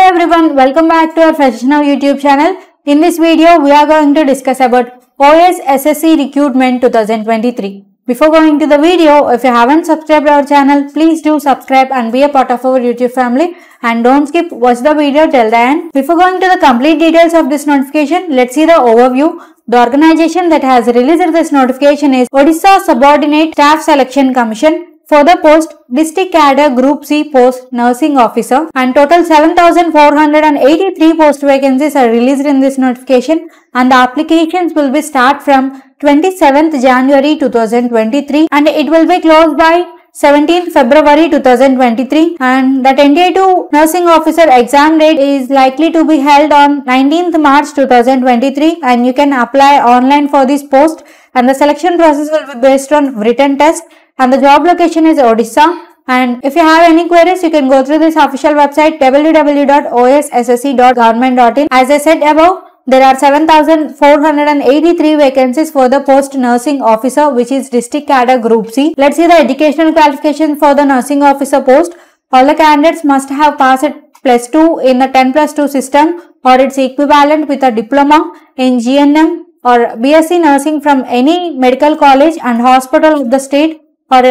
everyone, welcome back to our Fresh Now YouTube channel. In this video, we are going to discuss about OS SSC Recruitment 2023. Before going to the video, if you haven't subscribed our channel, please do subscribe and be a part of our YouTube family. And don't skip, watch the video till the end. Before going to the complete details of this notification, let's see the overview. The organization that has released this notification is Odisha Subordinate Staff Selection Commission for the post District Cadre Group C post Nursing Officer, and total 7,483 post vacancies are released in this notification, and the applications will be start from 27th January 2023 and it will be closed by 17th February 2023, and the tentative nursing officer exam date is likely to be held on 19th March 2023, and you can apply online for this post, and the selection process will be based on written test, and the job location is Odisha. And if you have any queries, you can go through this official website www.ossc.government.in. As I said above, there are 7,483 vacancies for the post nursing officer, which is District Cadre Group C. Let's see the educational qualifications for the nursing officer post. All the candidates must have passed +2 in the 10+2 system or its equivalent with a diploma in GNM or BSc nursing from any medical college and hospital of the state or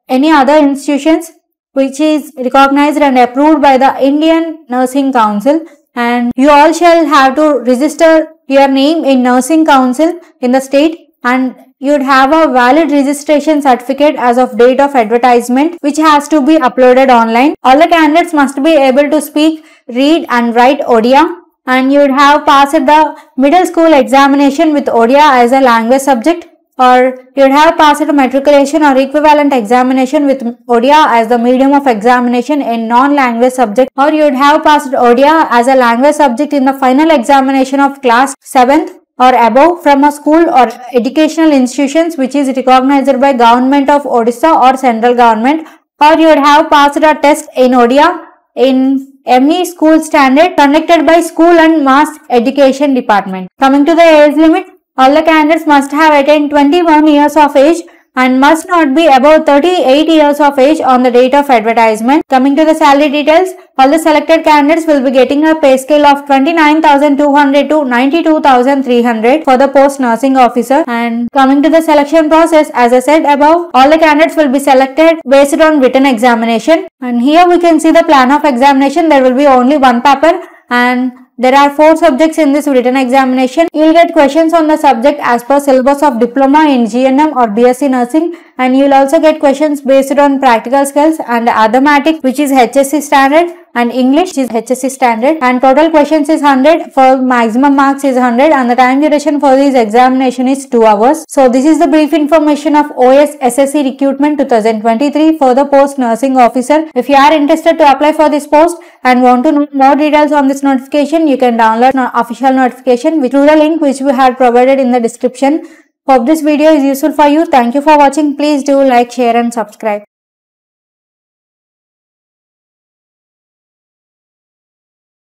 any other institutions which is recognized and approved by the Indian Nursing Council. And you all shall have to register your name in Nursing Council in the state, and you would have a valid registration certificate as of date of advertisement, which has to be uploaded online. All the candidates must be able to speak, read and write Odia, and you would have passed the middle school examination with Odia as a language subject, or you would have passed a matriculation or equivalent examination with Odia as the medium of examination in non-language subject, or you would have passed Odia as a language subject in the final examination of class 7th or above from a school or educational institutions which is recognized by Government of Odisha or central government, or you would have passed a test in Odia in ME school standard conducted by School and Mass Education Department. Coming to the age limit, all the candidates must have attained 21 years of age and must not be above 38 years of age on the date of advertisement. Coming to the salary details, all the selected candidates will be getting a pay scale of 29,200 to 92,300 for the post nursing officer. And coming to the selection process, as I said above, all the candidates will be selected based on written examination. And here we can see the plan of examination. There will be only one paper and there are 4 subjects in this written examination. You will get questions on the subject as per syllabus of diploma in GNM or BSc nursing, and you will also get questions based on practical skills and arithmetic, which is HSC standard, and English is HSC standard, and total questions is 100 for maximum marks is 100, and the time duration for this examination is 2 hours. So this is the brief information of OS SSC Recruitment 2023 for the post nursing officer. If you are interested to apply for this post and want to know more details on this notification, you can download the official notification through the link which we had provided in the description. Hope this video is useful for you. Thank you for watching. Please do like, share and subscribe.